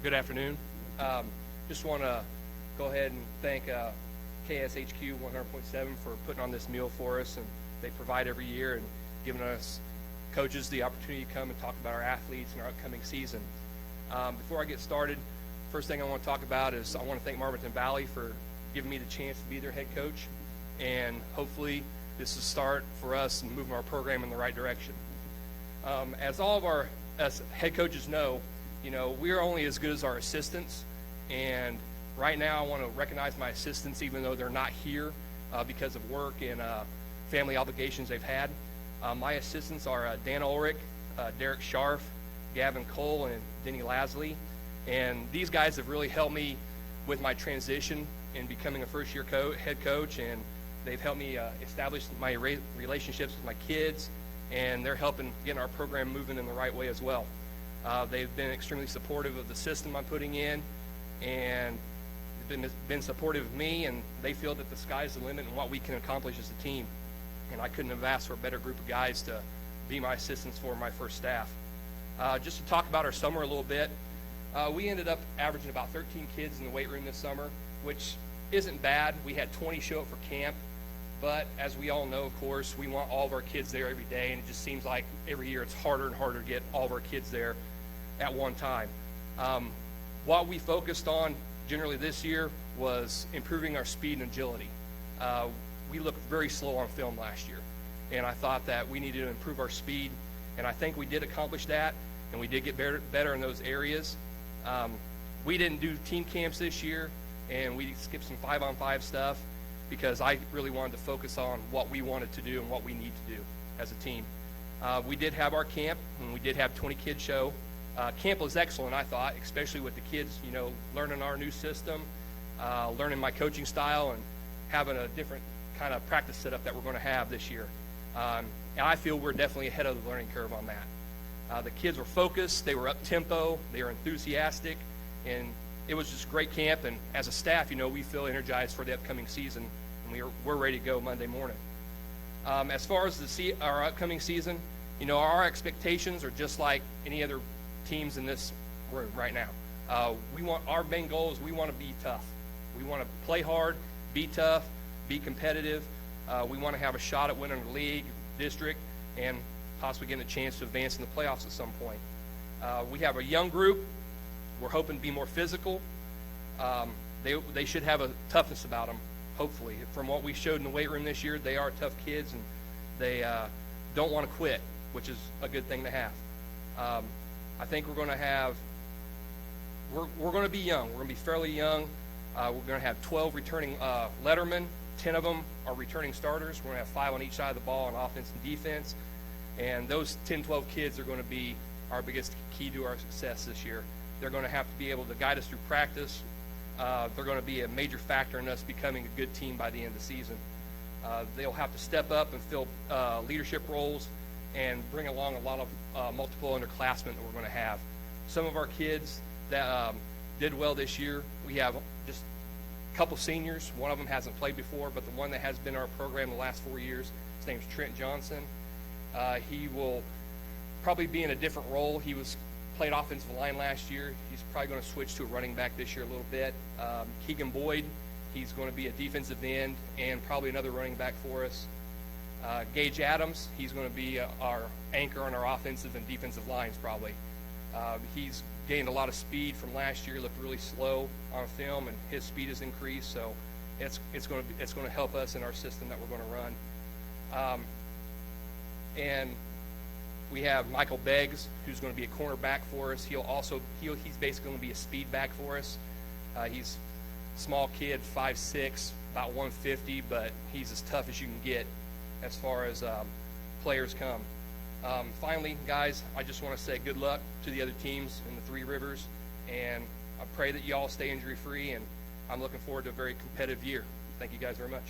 Good afternoon. Just want to go ahead and thank KSHQ 100.7 for putting on this meal for us, and they provide every year and giving us coaches the opportunity to come and talk about our athletes and our upcoming season. Before I get started, first thing I want to talk about is I want to thank Marvinton Valley for giving me the chance to be their head coach, and hopefully this is a start for us in moving our program in the right direction. As all of our head coaches know, we are only as good as our assistants, and right now I want to recognize my assistants even though they're not here because of work and family obligations they've had. My assistants are Dan Ulrich, Derek Scharf, Gavin Cole, and Denny Lasley, and these guys have really helped me with my transition in becoming a first-year head coach, and they've helped me establish my relationships with my kids, and they're helping get our program moving in the right way as well. They've been extremely supportive of the system I'm putting in, and been supportive of me, and they feel that the sky's the limit and what we can accomplish as a team. And I couldn't have asked for a better group of guys to be my assistants for my first staff. Just to talk about our summer a little bit, we ended up averaging about 13 kids in the weight room this summer, which isn't bad. We had 20 show up for camp, but as we all know, of course, we want all of our kids there every day, and it just seems like every year it's harder and harder to get all of our kids there at one time. What we focused on generally this year was improving our speed and agility. We looked very slow on film last year, and I thought that we needed to improve our speed, and I think we did accomplish that, and we did get better in those areas. We didn't do team camps this year, and we skipped some 5-on-5 stuff because I really wanted to focus on what we wanted to do and what we need to do as a team. We did have our camp, and we did have 20 kids show. Camp was excellent, I thought, especially with the kids, learning our new system, learning my coaching style, and having a different kind of practice setup that we're going to have this year. And I feel we're definitely ahead of the learning curve on that. The kids were focused, they were up-tempo, they were enthusiastic, and it was just a great camp. And as a staff, we feel energized for the upcoming season, and we're ready to go Monday morning. As far as our upcoming season, our expectations are just like any other teams in this room right now. Our main goal is we want to be tough. We want to play hard, be tough, be competitive. We want to have a shot at winning the league, district, and possibly getting a chance to advance in the playoffs at some point. We have a young group. We're hoping to be more physical. They should have a toughness about them, hopefully. From what we showed in the weight room this year, they are tough kids, and they don't want to quit, which is a good thing to have. I think we're going to be young. We're going to be fairly young. We're going to have 12 returning lettermen. 10 of them are returning starters. We're going to have 5 on each side of the ball on offense and defense. And those 10, 12 kids are going to be our biggest key to our success this year. They're going to have to be able to guide us through practice. They're going to be a major factor in us becoming a good team by the end of the season. They'll have to step up and fill leadership roles and bring along a lot of multiple underclassmen that we're going to have. Some of our kids that did well this year, we have just a couple seniors. One of them hasn't played before, but the one that has been in our program the last 4 years, his name's Trent Johnson. He will probably be in a different role. He played offensive line last year. He's probably going to switch to a running back this year a little bit. Keegan Boyd, he's going to be a defensive end and probably another running back for us. Gage Adams, he's going to be our anchor on our offensive and defensive lines probably. He's gained a lot of speed from last year. He looked really slow on film, and his speed has increased, so it's going to help us in our system that we're going to run. And we have Michael Beggs, who's going to be a cornerback for us. He's basically going to be a speed back for us. He's a small kid, 5'6", about 150, but he's as tough as you can get as far as players come. Finally, guys, I just want to say good luck to the other teams in the Three Rivers, and I pray that you all stay injury-free, and I'm looking forward to a very competitive year. Thank you guys very much.